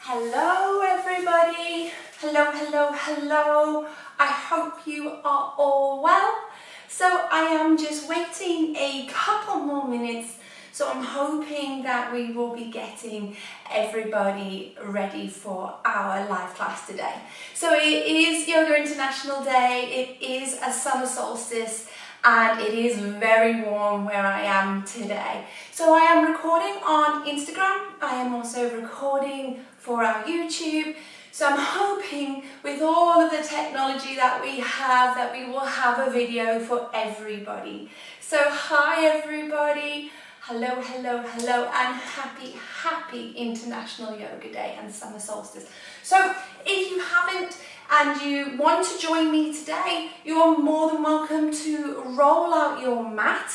Hello everybody, hello. I hope you are all well. So I am just waiting a couple more minutes, so I'm hoping that we will be getting everybody ready for our live class today. So it is Yoga International Day, it is a summer solstice, and it is very warm where I am today. So I am recording on Instagram, I am also recording for our YouTube. So I'm hoping with all of the technology that we have that we will have a video for everybody. So hi everybody, hello, and happy International Yoga Day and Summer Solstice. So if you haven't and you want to join me today, you are more than welcome to roll out your mat,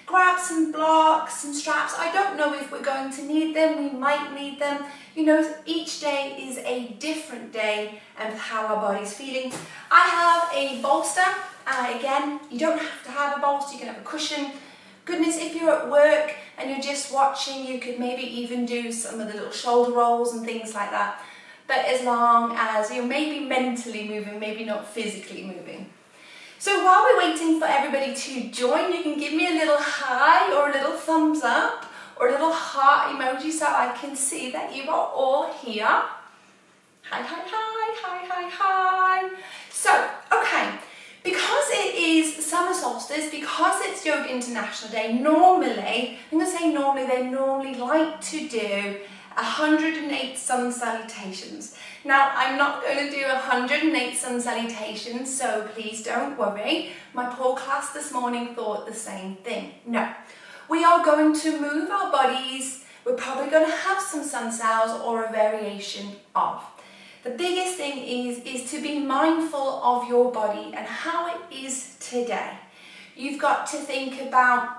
grab some blocks and straps. I don't know if we're going to need them, we might need them. You know, each day is a different day and how our body's feeling. I have a bolster. Again, you don't have to have a bolster, you can have a cushion. Goodness, if you're at work and you're just watching, you could maybe even do some of the little shoulder rolls and things like that. But as long as you're maybe mentally moving, maybe not physically moving. So while we're waiting for everybody to join, you can give me a little hi or a little thumbs up or a little heart emoji so I can see that you are all here. Hi. So, okay, because it is summer solstice, because it's Yoga International Day, normally, I'm going to say normally, they normally like to do 108 sun salutations. Now, I'm not going to do 108 sun salutations, so please don't worry. My poor class this morning thought the same thing. No, we are going to move our bodies. We're probably going to have some sun sals or a variation of. The biggest thing is to be mindful of your body and how it is today. You've got to think about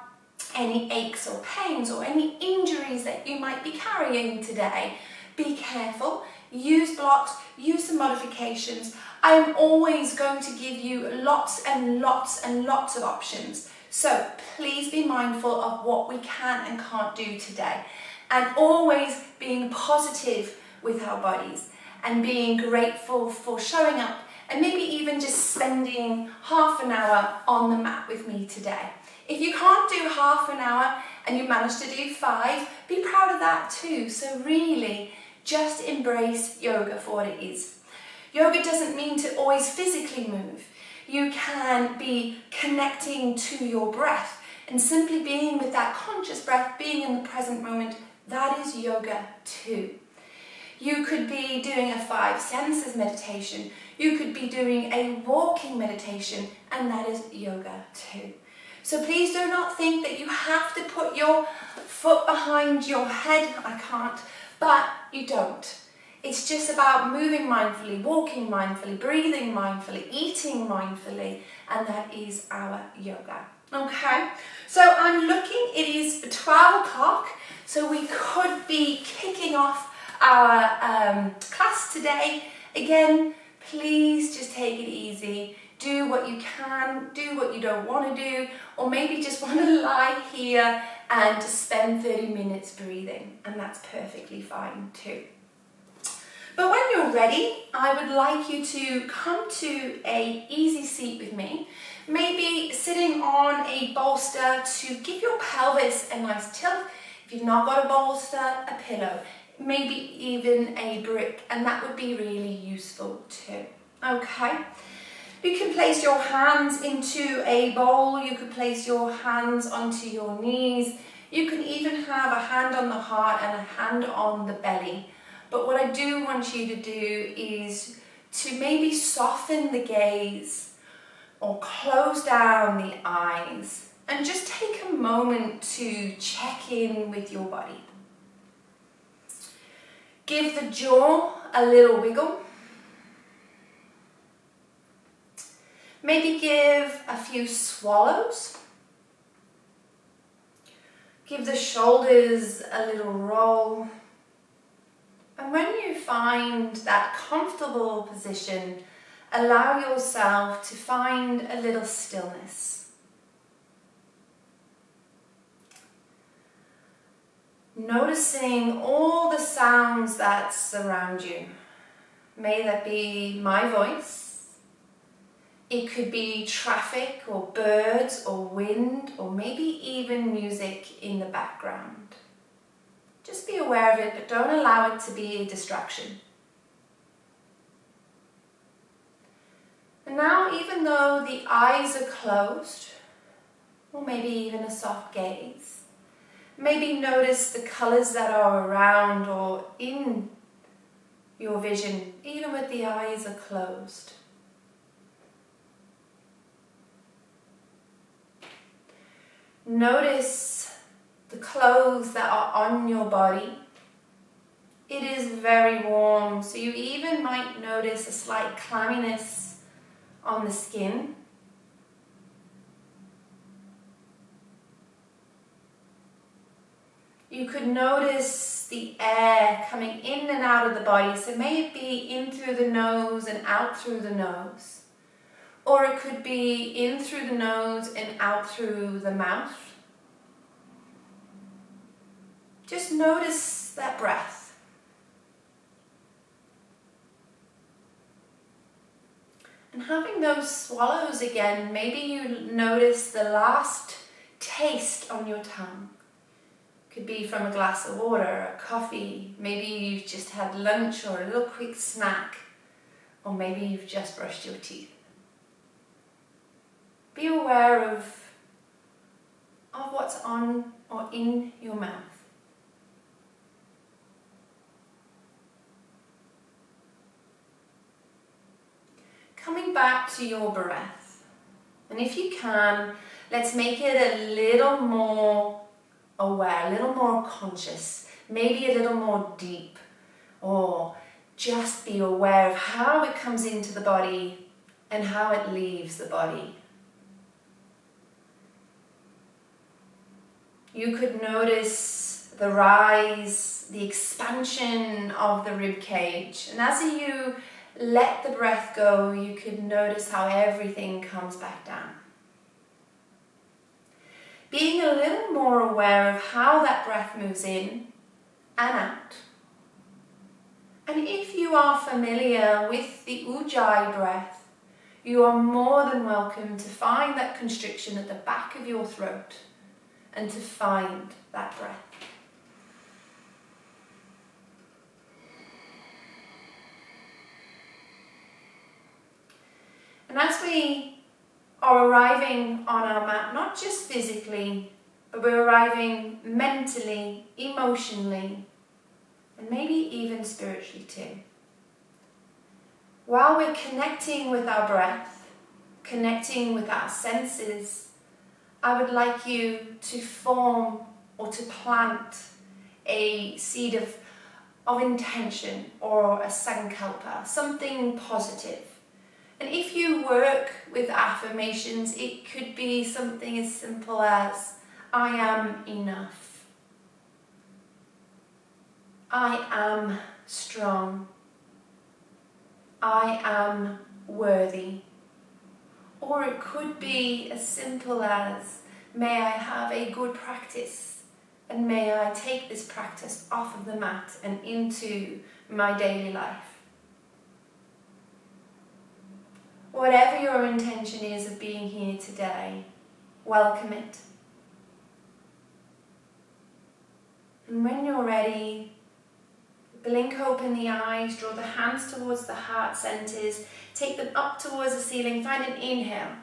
any aches or pains or any injuries that you might be carrying today. Be careful, use blocks, use some modifications. I am always going to give you lots and lots of options. So please be mindful of what we can and can't do today. And always being positive with our bodies and being grateful for showing up and maybe even just spending half an hour on the mat with me today. If you can't do half an hour and you manage to do 5, be proud of that too. So really, just embrace yoga for what it is. Yoga doesn't mean to always physically move. You can be connecting to your breath and simply being with that conscious breath, being in the present moment. That is yoga too. You could be doing a 5 senses meditation. You could be doing a walking meditation, and that is yoga too. So please do not think that you have to put your foot behind your head. I can't, but you don't. It's just about moving mindfully, walking mindfully, breathing mindfully, eating mindfully, and that is our yoga. Okay, so I'm looking, it is 12 o'clock, so we could be kicking off our class today. Again, please just take it easy. Do what you can, do what you don't want to do, or maybe just want to lie here and spend 30 minutes breathing, and that's perfectly fine too. But when you're ready, I would like you to come to an easy seat with me, maybe sitting on a bolster to give your pelvis a nice tilt. If you've not got a bolster, a pillow, maybe even a brick, and that would be really useful too. Okay. You can place your hands into a bowl, you could place your hands onto your knees, you can even have a hand on the heart and a hand on the belly. But what I do want you to do is to maybe soften the gaze or close down the eyes and just take a moment to check in with your body. Give the jaw a little wiggle. Maybe give a few swallows. Give the shoulders a little roll. And when you find that comfortable position, allow yourself to find a little stillness. Noticing all the sounds that surround you. May that be my voice. It could be traffic or birds or wind or maybe even music in the background. Just be aware of it, but don't allow it to be a distraction. And now, even though the eyes are closed, or maybe even a soft gaze, maybe notice the colours that are around or in your vision, even with the eyes are closed. Notice the clothes that are on your body. It is very warm, so you even might notice a slight clamminess on the skin. You could notice the air coming in and out of the body, so may it be in through the nose and out through the nose. Or it could be in through the nose and out through the mouth. Just notice that breath. And having those swallows again, maybe you notice the last taste on your tongue. Could be from a glass of water, a coffee, maybe you've just had lunch or a little quick snack, or maybe you've just brushed your teeth. Be aware of what's on or in your mouth. Coming back to your breath, and if you can, let's make it a little more aware, a little more conscious, maybe a little more deep, or just be aware of how it comes into the body and how it leaves the body. You could notice the rise, the expansion of the rib cage, and as you let the breath go, you could notice how everything comes back down. Being a little more aware of how that breath moves in and out. And if you are familiar with the Ujjayi breath, you are more than welcome to find that constriction at the back of your throat and to find that breath. And as we are arriving on our mat, not just physically, but we're arriving mentally, emotionally, and maybe even spiritually too. While we're connecting with our breath, connecting with our senses, I would like you to form or to plant a seed of intention or a sankalpa, something positive. And if you work with affirmations, it could be something as simple as, I am enough. I am strong. I am worthy. Or it could be as simple as, may I have a good practice, and may I take this practice off of the mat and into my daily life. Whatever your intention is of being here today, welcome it. And when you're ready, blink open the eyes, draw the hands towards the heart centers, take them up towards the ceiling, find an inhale.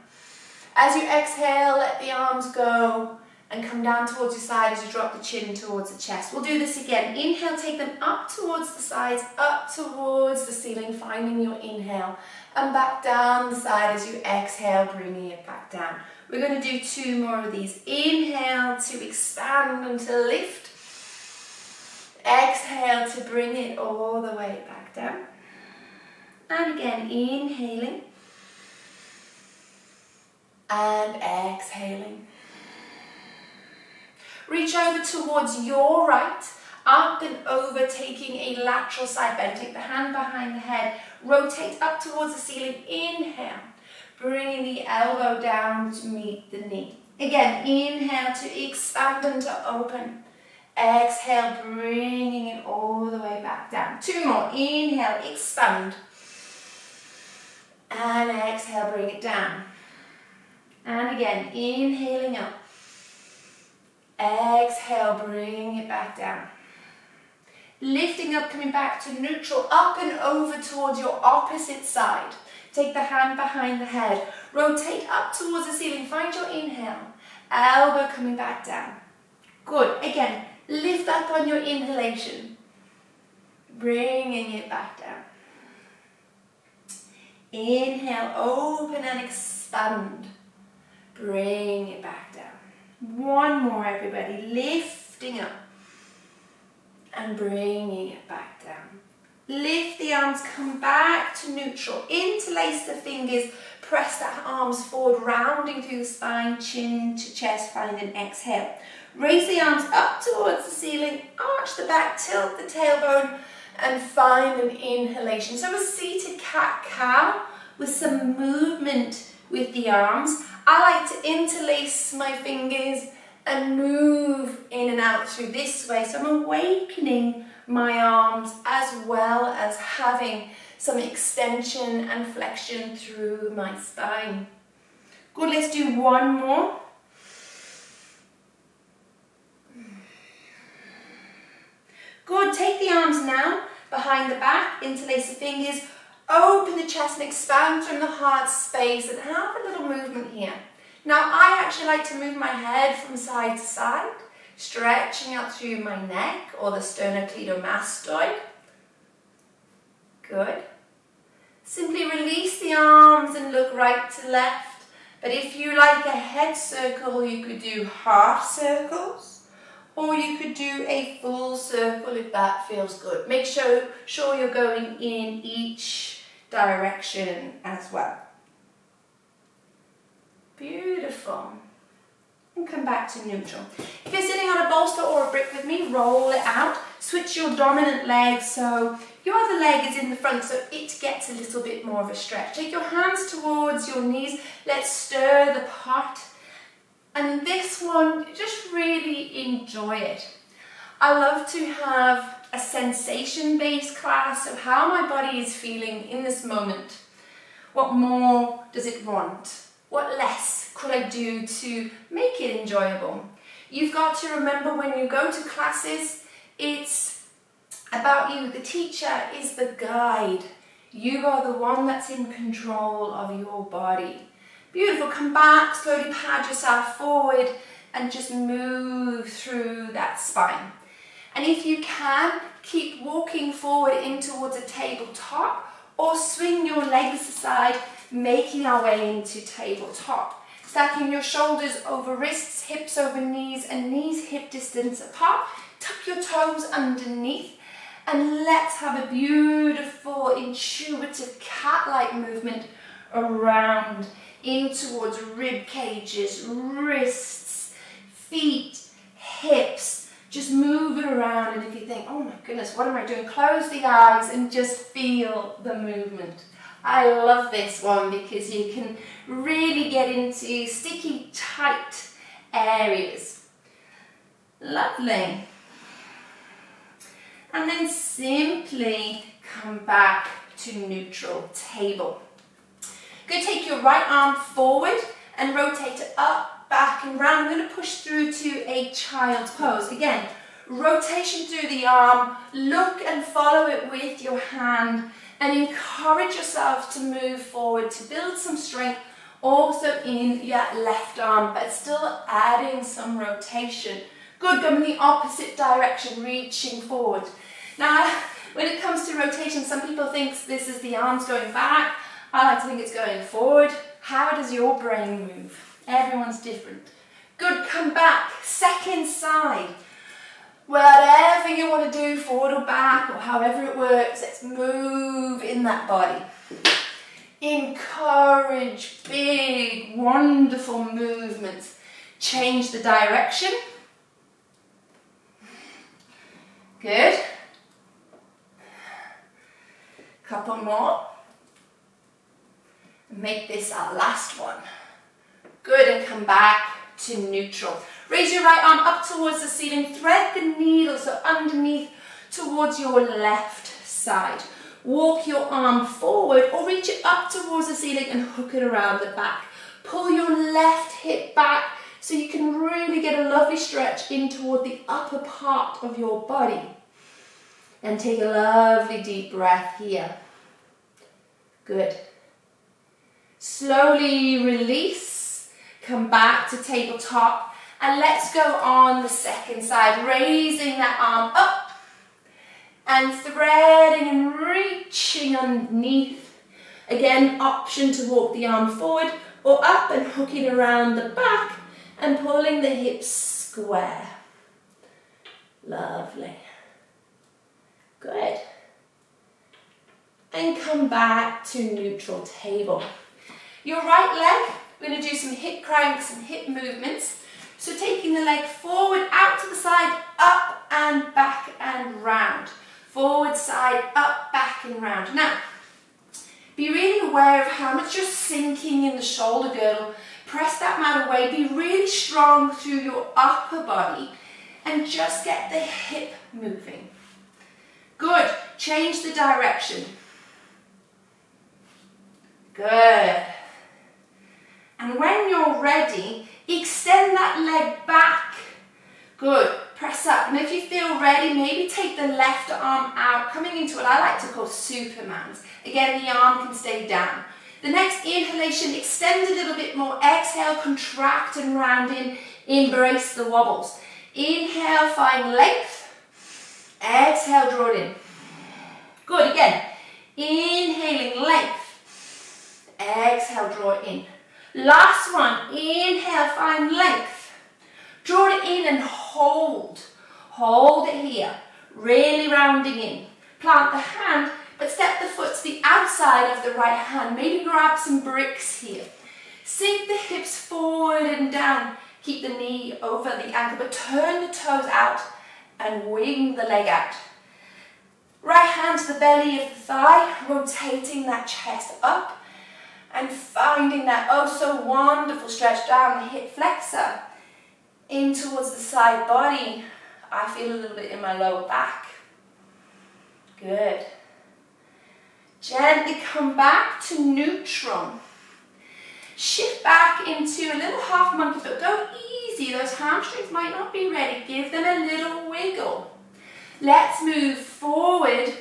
As you exhale, let the arms go and come down towards your side as you drop the chin towards the chest. We'll do this again. Inhale, take them up towards the sides, up towards the ceiling, finding your inhale. And back down the side as you exhale, bringing it back down. We're going to do 2 more of these. Inhale to expand and to lift. Exhale to bring it all the way back down. And again, inhaling. And exhaling. Reach over towards your right, up and over, taking a lateral side bend. Take the hand behind the head, rotate up towards the ceiling. Inhale, bringing the elbow down to meet the knee. Again, inhale to expand and to open. Exhale, bringing it all the way back down. 2 more. Inhale, expand. And exhale, bring it down. And again, inhaling up. Exhale, bring it back down. Lifting up, coming back to neutral, up and over towards your opposite side. Take the hand behind the head. Rotate up towards the ceiling. Find your inhale. Elbow coming back down. Good. Again, lift up on your inhalation. Bringing it back down. Inhale, open and expand. Bring it back down. 1 more, everybody. Lifting up and bringing it back down. Lift the arms, come back to neutral. Interlace the fingers, press the arms forward, rounding through the spine, chin to chest, find an exhale. Raise the arms up towards the ceiling, arch the back, tilt the tailbone, and find an inhalation. So a seated cat-cow with some movement with the arms. I like to interlace my fingers and move in and out through this way. So I'm awakening my arms as well as having some extension and flexion through my spine. Good, let's do 1 more. Good, take the arms now behind the back, interlace the fingers, open the chest and expand from the heart space and have a little movement here. Now I actually like to move my head from side to side, stretching out through my neck or the sternocleidomastoid. Good. Simply release the arms and look right to left. But if you like a head circle, you could do half circles. Or you could do a full circle if that feels good. Make sure you're going in each direction as well. Beautiful. And come back to neutral. If you're sitting on a bolster or a brick with me, roll it out. Switch your dominant leg so your other leg is in the front so it gets a little bit more of a stretch. Take your hands towards your knees. Let's stir the pot. And this one, just really enjoy it. I love to have a sensation-based class of how my body is feeling in this moment. What more does it want? What less could I do to make it enjoyable? You've got to remember when you go to classes, it's about you. The teacher is the guide. You are the one that's in control of your body. Beautiful, come back, slowly pad yourself forward and just move through that spine. And if you can, keep walking forward in towards a tabletop or swing your legs aside, making our way into tabletop. Stacking your shoulders over wrists, hips over knees and knees hip distance apart. Tuck your toes underneath and let's have a beautiful intuitive cat-like movement around in towards rib cages, wrists, feet, hips. Just move it around, and if you think, oh my goodness, what am I doing? Close the eyes and just feel the movement. I love this one because you can really get into sticky, tight areas. Lovely. And then simply come back to neutral table. Go take your right arm forward and rotate it up, back and round. I'm going to push through to a child's pose. Again, rotation through the arm, look and follow it with your hand and encourage yourself to move forward to build some strength also in your left arm, but still adding some rotation. Good, go in the opposite direction, reaching forward. Now, when it comes to rotation, some people think this is the arms going back. I like to think it's going forward. How does your brain move? Everyone's different. Good, come back, second side. Whatever you want to do, forward or back, or however it works, let's move in that body. Encourage big, wonderful movements. Change the direction. Good. Couple more. Make this our last one. Good, and come back to neutral. Raise your right arm up towards the ceiling. Thread the needle, so underneath towards your left side. Walk your arm forward or reach it up towards the ceiling and hook it around the back. Pull your left hip back so you can really get a lovely stretch in toward the upper part of your body. And take a lovely deep breath here. Good. Slowly release. Come back to tabletop. And let's go on the second side. Raising that arm up. And threading and reaching underneath. Again, option to walk the arm forward or up and hooking around the back and pulling the hips square. Lovely. Good. And come back to neutral table. Your right leg, we're going to do some hip cranks and hip movements. So taking the leg forward, out to the side, up and back and round. Forward, side, up, back and round. Now, be really aware of how much you're sinking in the shoulder girdle. Press that mat away. Be really strong through your upper body and just get the hip moving. Good. Change the direction. Good. And when you're ready, extend that leg back. Good. Press up. And if you feel ready, maybe take the left arm out, coming into what I like to call Supermans. Again, the arm can stay down. The next inhalation, extend a little bit more. Exhale, contract and round in. Embrace the wobbles. Inhale, find length. Exhale, draw it in. Good, again. Inhaling length. Exhale, draw it in. Last one. Inhale, find length. Draw it in and hold. Hold it here. Really rounding in. Plant the hand, but step the foot to the outside of the right hand. Maybe grab some bricks here. Sink the hips forward and down. Keep the knee over the ankle, but turn the toes out and wing the leg out. Right hand to the belly of the thigh, rotating that chest up and finding that oh so wonderful stretch down the hip flexor in towards the side body. I feel a little bit in my lower back. Good. Gently come back to neutral. Shift back into a little half monkey, but go easy. Those hamstrings might not be ready. Give them a little wiggle. Let's move forward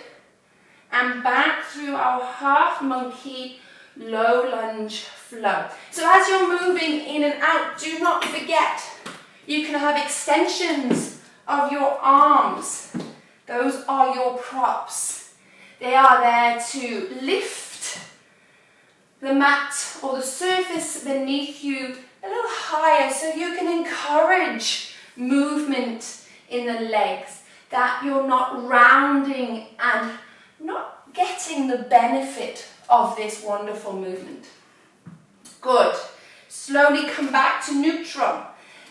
and back through our half monkey low lunge flow. So as you're moving in and out, do not forget, you can have extensions of your arms. Those are your props. They are there to lift the mat or the surface beneath you a little higher so you can encourage movement in the legs, that you're not rounding and not getting the benefit of this wonderful movement. Good. Slowly come back to neutral.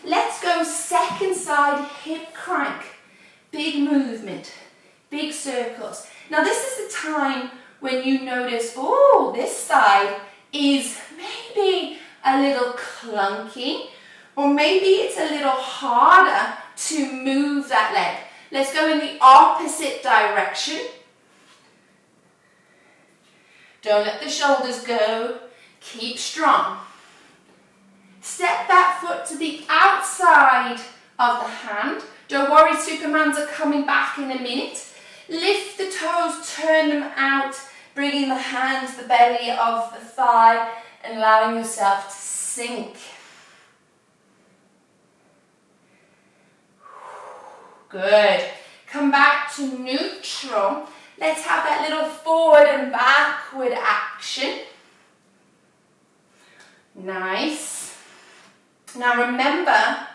Let's go second side hip crank. Big movement, big circles. Now this is the time when you notice, oh, this side is maybe a little clunky, or maybe it's a little harder to move that leg. Let's go in the opposite direction. Don't let the shoulders go. Keep strong. Step that foot to the outside of the hand. Don't worry, Supermans are coming back in a minute. Lift the toes, turn them out, bringing the hand to the belly of the thigh and allowing yourself to sink. Good. Come back to neutral. Let's have that little forward and backward action. Nice. Now remember,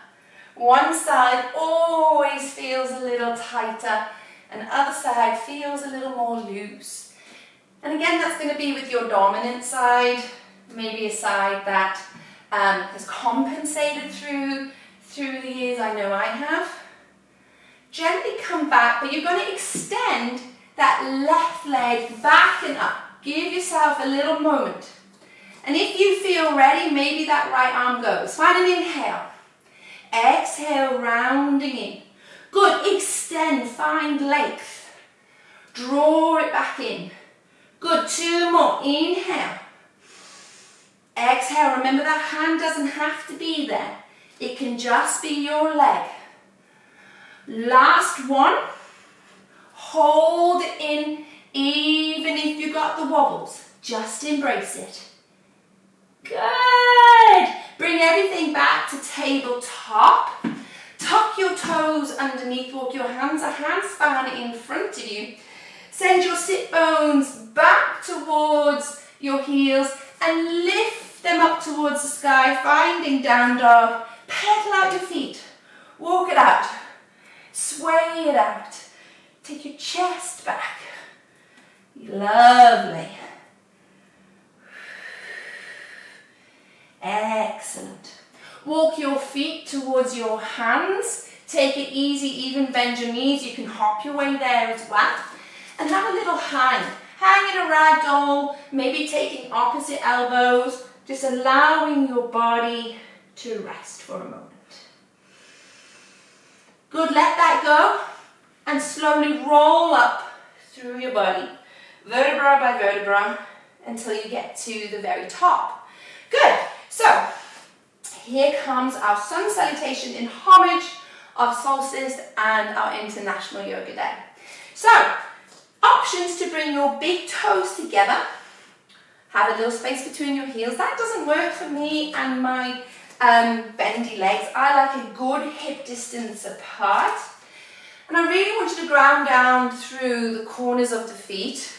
one side always feels a little tighter and the other side feels a little more loose. And again, that's going to be with your dominant side, maybe a side that has compensated through the years. I know I have. Gently come back, but you're going to extend that left leg back and up. Give yourself a little moment. And if you feel ready, maybe that right arm goes. Find an inhale. Exhale, rounding in. Good, extend, find length. Draw it back in. Good, 2 more. Inhale. Exhale, remember that hand doesn't have to be there. It can just be your leg. Last one. Hold it in, even if you got the wobbles. Just embrace it. Good. Bring everything back to tabletop. Tuck your toes underneath, walk your hands a handspan in front of you. Send your sit bones back towards your heels and lift them up towards the sky, finding down dog. Pedal out your feet. Walk it out. Sway it out. Take your chest back. Lovely. Excellent. Walk your feet towards your hands. Take it easy, even bend your knees. You can hop your way there as well. And have a little hang. Hang in a ragdoll, maybe taking opposite elbows, just allowing your body to rest for a moment. Good, let that go and slowly roll up through your body, vertebra by vertebra, until you get to the very top. Good, so here comes our sun salutation in homage of solstice and our International Yoga Day. So, options to bring your big toes together. Have a little space between your heels. That doesn't work for me and my bendy legs. I like a good hip distance apart. And I really want you to ground down through the corners of the feet.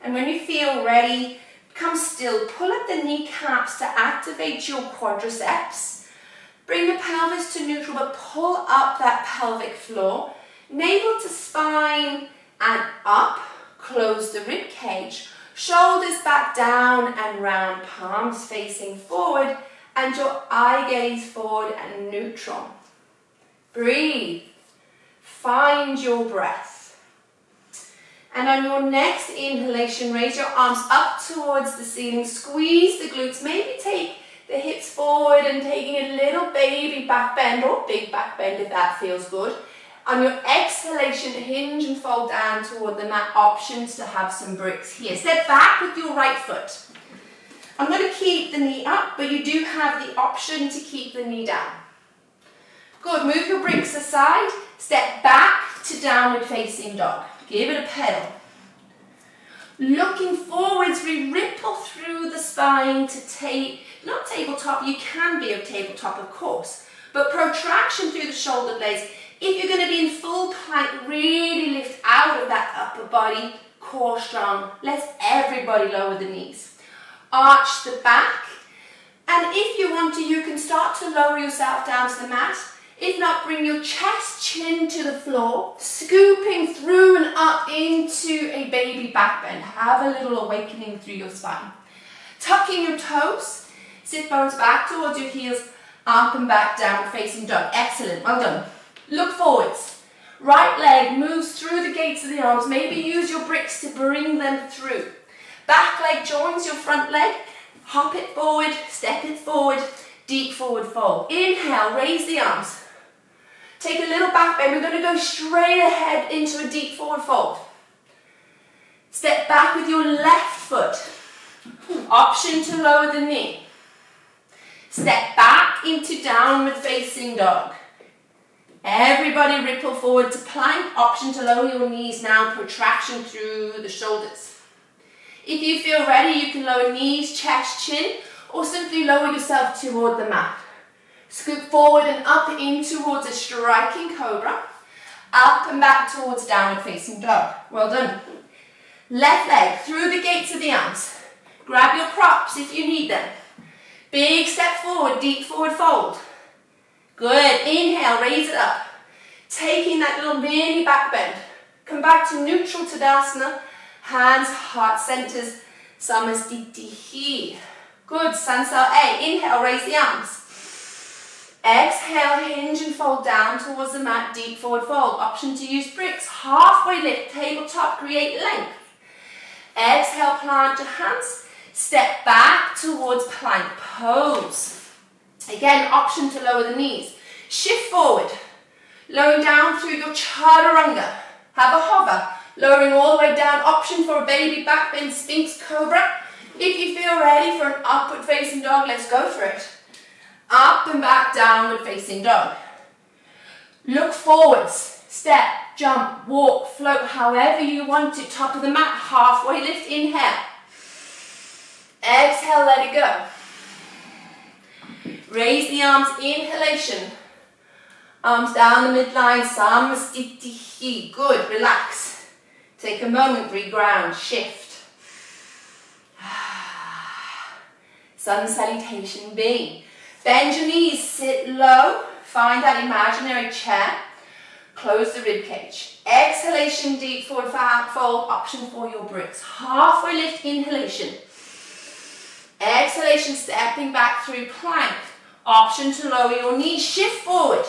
And when you feel ready, come still. Pull up the kneecaps to activate your quadriceps. Bring the pelvis to neutral, but pull up that pelvic floor. Navel to spine and up. Close the rib cage. Shoulders back down and round, palms facing forward, and your eye gaze forward and neutral. Breathe. Find your breath. And on your next inhalation, raise your arms up towards the ceiling. Squeeze the glutes. Maybe take the hips forward and taking a little baby back bend or big back bend if that feels good. On your exhalation, hinge and fold down toward the mat. Options to have some bricks here. Step back with your right foot. I'm going to keep the knee up, but you do have the option to keep the knee down. Good, move your bricks aside. Step back to downward facing dog. Give it a pedal. Looking forwards, we ripple through the spine to not tabletop, you can be a tabletop of course, but protraction through the shoulder blades. If you're going to be in full plank, really lift out of that upper body, core strong. Let's everybody lower the knees. Arch the back, and if you want to, you can start to lower yourself down to the mat. If not, bring your chest, chin to the floor, scooping through and up into a baby back bend. Have a little awakening through your spine. Tucking your toes, sit bones back towards your heels, up and back, downward facing dog. Excellent, well done. Look forwards. Right leg moves through the gates of the arms. Maybe use your bricks to bring them through. Back leg joins your front leg. Hop it forward, step it forward, deep forward fold. Inhale, raise the arms. Take a little back bend. We're going to go straight ahead into a deep forward fold. Step back with your left foot. Option to lower the knee. Step back into downward facing dog. Everybody ripple forward to plank. Option to lower your knees now. Protraction through the shoulders. If you feel ready, you can lower knees, chest, chin, or simply lower yourself toward the mat. Scoop forward and up in towards a striking cobra. Up and back towards downward facing dog. Well done. Left leg through the gates of the arms. Grab your props if you need them. Big step forward, deep forward fold. Good. Inhale, raise it up. Taking that little mini back bend. Come back to neutral Tadasana. Hands, heart centers. Samasthiti. Good. Sansar A. Inhale, raise the arms. Exhale, hinge and fold down towards the mat, deep forward fold. Option to use bricks. Halfway lift, tabletop, create length. Exhale, plant your hands. Step back towards plank pose. Again, option to lower the knees. Shift forward, lowering down through your chaturanga. Have a hover, lowering all the way down. Option for a baby back bend, Sphinx Cobra. If you feel ready for an upward facing dog, let's go for it. Up and back, downward facing dog. Look forwards, step, jump, walk, float, however you want it. Top of the mat, halfway lift, inhale. Exhale, let it go. Raise the arms, inhalation. Arms down the midline, samastitihi. Good, relax. Take a moment, reground, shift. Sun salutation B. Bend your knees, sit low. Find that imaginary chair. Close the rib cage. Exhalation, deep forward fold, option for your bricks. Halfway lift, inhalation. Exhalation, stepping back through plank. Option to lower your knees, shift forward.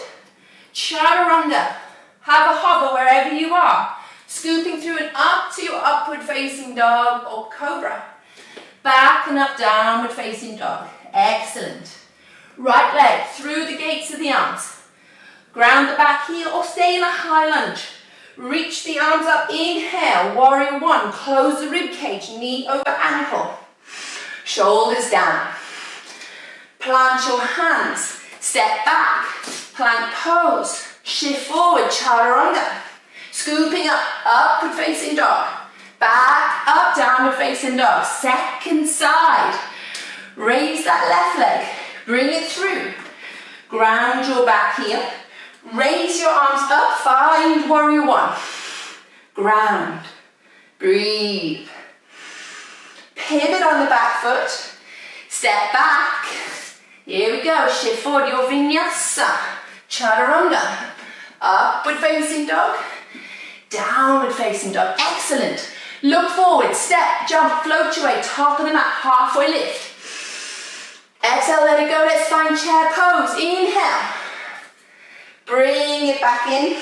Chaturanga. Have a hover wherever you are. Scooping through and up to your upward facing dog or cobra. Back and up, downward facing dog. Excellent. Right leg through the gates of the arms. Ground the back heel or stay in a high lunge. Reach the arms up, inhale, warrior one. Close the rib cage, knee over ankle. Shoulders down. Plant your hands. Step back. Plank pose. Shift forward, chaturanga. Scooping up, upward facing dog. Back, up, downward facing dog. Second side. Raise that left leg. Bring it through. Ground your back heel. Raise your arms up. Find warrior one. Ground. Breathe. Pivot on the back foot. Step back. Here we go. Shift forward your vinyasa. Chaturanga. Upward facing dog. Downward facing dog. Excellent. Look forward. Step, jump, float your way. Top of the mat. Halfway lift. Exhale, let it go. Let's find chair pose. Inhale. Bring it back in.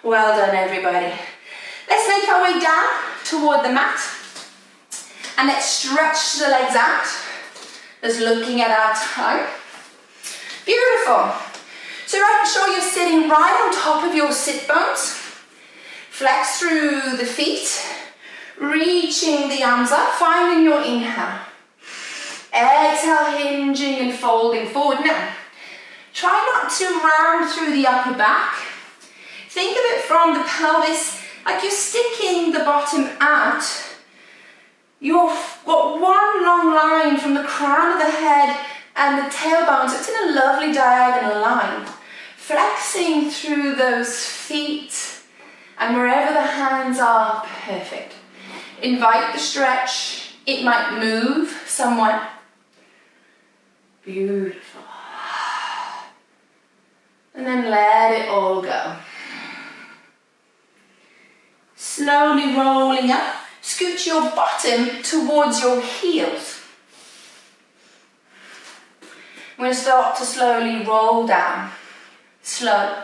Well done, everybody. Let's make our way down toward the mat. And let's stretch the legs out. Just looking at our toe. Beautiful. So right, sure you're sitting right on top of your sit bones. Flex through the feet. Reaching the arms up, finding your inhale. Exhale, hinging and folding forward. Now, try not to round through the upper back. Think of it from the pelvis, like you're sticking the bottom out. You've got one long line from the crown of the head and the tailbone, so it's in a lovely diagonal line. Flexing through those feet and wherever the hands are, perfect. Invite the stretch. It might move somewhat. Beautiful. And then let it all go. Slowly rolling up. Scoot your bottom towards your heels. I'm going to start to slowly roll down. Slow.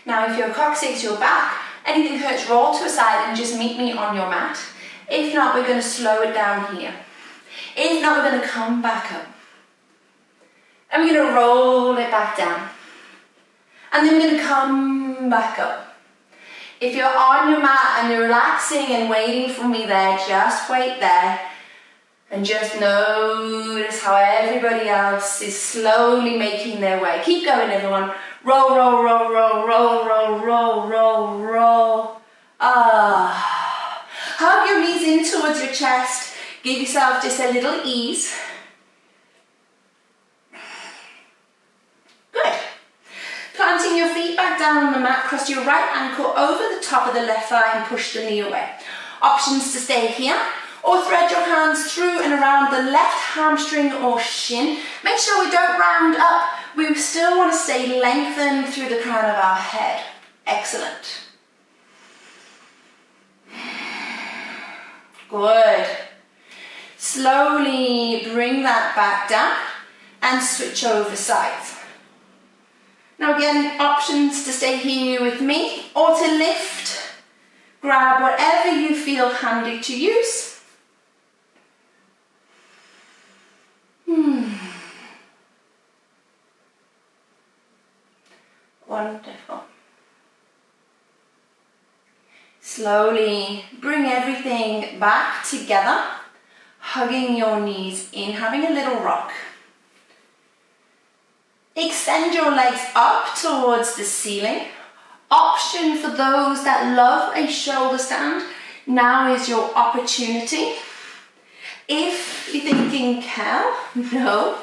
Now if your coccyx, your back, anything hurts, roll to a side and just meet me on your mat. If not, we're going to slow it down here. If not, we're going to come back up. And we're going to roll it back down. And then we're going to come back up. If you're on your mat and you're relaxing and waiting for me there, just wait there. And just notice how everybody else is slowly making their way. Keep going, everyone. Roll, roll, roll, roll, roll, roll, roll, roll, roll. Hug your knees in towards your chest. Give yourself just a little ease. Good. Planting your feet back down on the mat, cross your right ankle over the top of the left thigh and push the knee away. Options to stay here or thread your hands through and around the left hamstring or shin. Make sure we don't round up. We still want to stay lengthened through the crown of our head. Excellent. Good. Slowly bring that back down and switch over sides. Now again, options to stay here with me or to lift. Grab whatever you feel handy to use. Wonderful. Slowly bring everything back together, hugging your knees in, having a little rock. Extend your legs up towards the ceiling. Option for those that love a shoulder stand, now is your opportunity. If you're thinking, cow, no,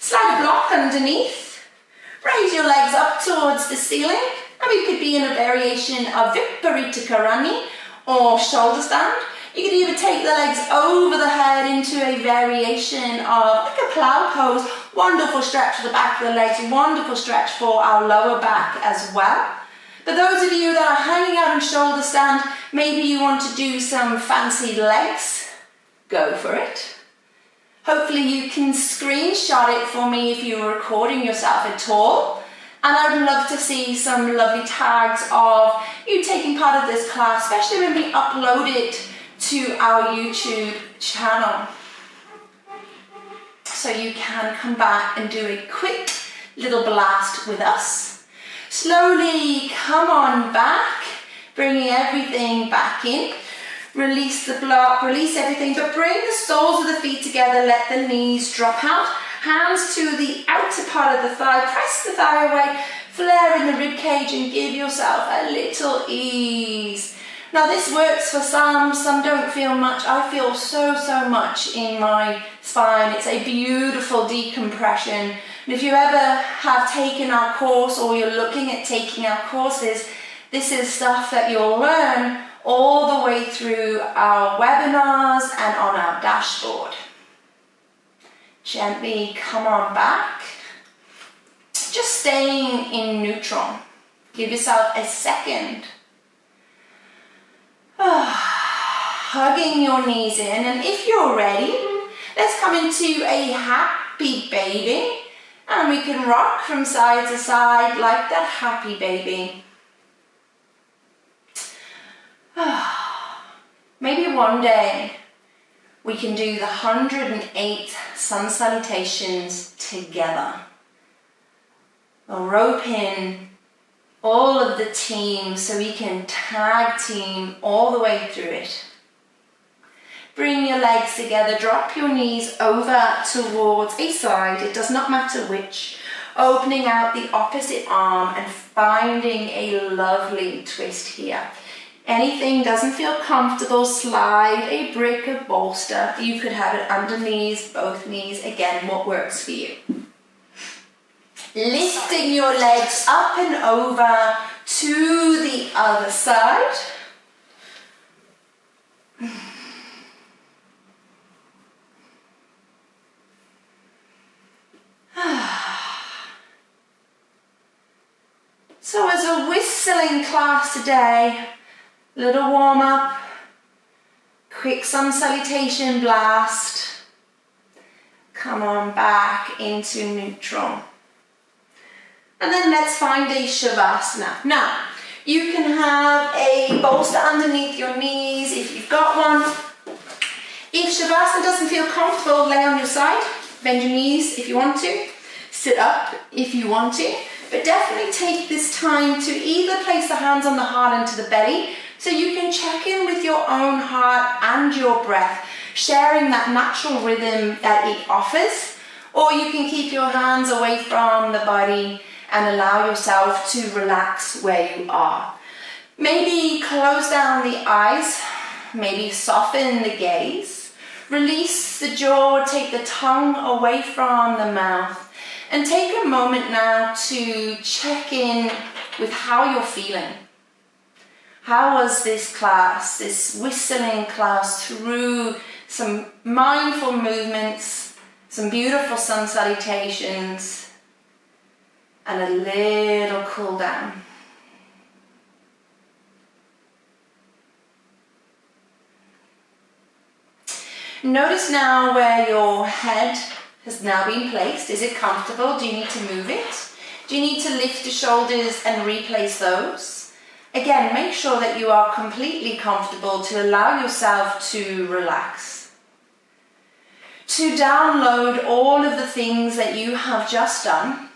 slide a block underneath, raise your legs up towards the ceiling, and we could be in a variation of Viparita Karani or shoulder stand. You could either take the legs over the head into a variation of like a plow pose. Wonderful stretch for the back of the legs, wonderful stretch for our lower back as well. But those of you that are hanging out in shoulder stand, maybe you want to do some fancy legs, go for it. Hopefully you can screenshot it for me if you're recording yourself at all. And I would love to see some lovely tags of you taking part of this class, especially when we upload it to our YouTube channel. So you can come back and do a quick little blast with us. Slowly come on back, bringing everything back in. Release the block, release everything, but bring the soles of the feet together, let the knees drop out. Hands to the outer part of the thigh, press the thigh away, flare in the rib cage and give yourself a little ease. Now this works for some don't feel much. I feel so much in my spine. It's a beautiful decompression. And if you ever have taken our course or you're looking at taking our courses, this is stuff that you'll learn all the way through our webinars and on our dashboard. Gently come on back. Just staying in neutral. Give yourself a second. Hugging your knees in, and if you're ready, let's come into a happy baby, and we can rock from side to side like that happy baby. Maybe one day we can do the 108 sun salutations together. We'll rope in all of the team so we can tag team all the way through it. Bring your legs together, drop your knees over towards a side, it does not matter which. Opening out the opposite arm and finding a lovely twist here. Anything doesn't feel comfortable, slide a brick of bolster. You could have it underneath, both knees, again, what works for you. Lifting your legs up and over to the other side. So as a whistling class today, little warm up, quick sun salutation blast, come on back into neutral. And then let's find a Shavasana. Now, you can have a bolster underneath your knees if you've got one. If Shavasana doesn't feel comfortable, lay on your side, bend your knees if you want to, sit up if you want to, but definitely take this time to either place the hands on the heart into the belly so you can check in with your own heart and your breath, sharing that natural rhythm that it offers, or you can keep your hands away from the body and allow yourself to relax where you are. Maybe close down the eyes, maybe soften the gaze, release the jaw, take the tongue away from the mouth, and take a moment now to check in with how you're feeling. How was this class, this whistling class, through some mindful movements, some beautiful sun salutations, and a little cool down. Notice now where your head has now been placed. Is it comfortable? Do you need to move it? Do you need to lift the shoulders and replace those? Again, make sure that you are completely comfortable to allow yourself to relax. To download all of the things that you have just done.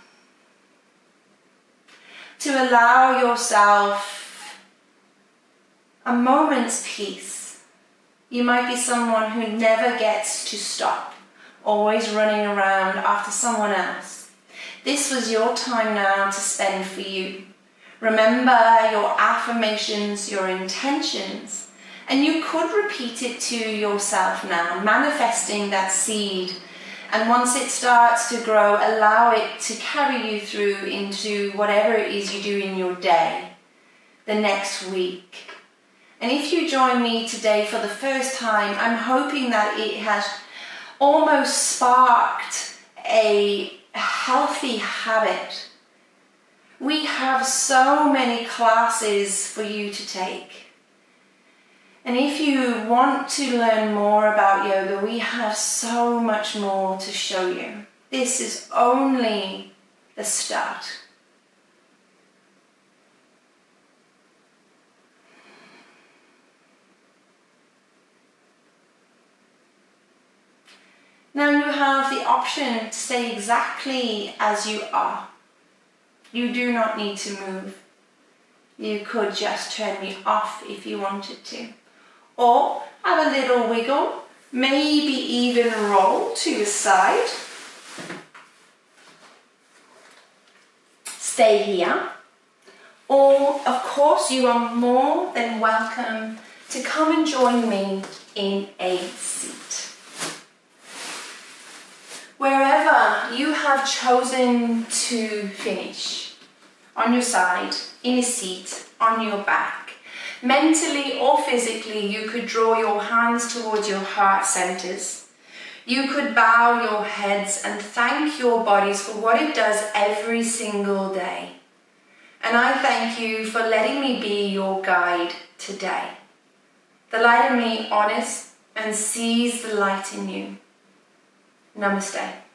to allow yourself a moment's peace. You might be someone who never gets to stop, always running around after someone else. This was your time now to spend for you. Remember your affirmations, your intentions, and you could repeat it to yourself now, manifesting that seed. And once it starts to grow, allow it to carry you through into whatever it is you do in your day, the next week. And if you join me today for the first time, I'm hoping that it has almost sparked a healthy habit. We have so many classes for you to take. And if you want to learn more about yoga, we have so much more to show you. This is only the start. Now you have the option to stay exactly as you are. You do not need to move. You could just turn me off if you wanted to. Or have a little wiggle, maybe even roll to your side. Stay here. Or, of course, you are more than welcome to come and join me in a seat. Wherever you have chosen to finish, on your side, in a seat, on your back, mentally or physically, you could draw your hands towards your heart centers. You could bow your heads and thank your bodies for what it does every single day. And I thank you for letting me be your guide today. The light in me honors and sees the light in you. Namaste.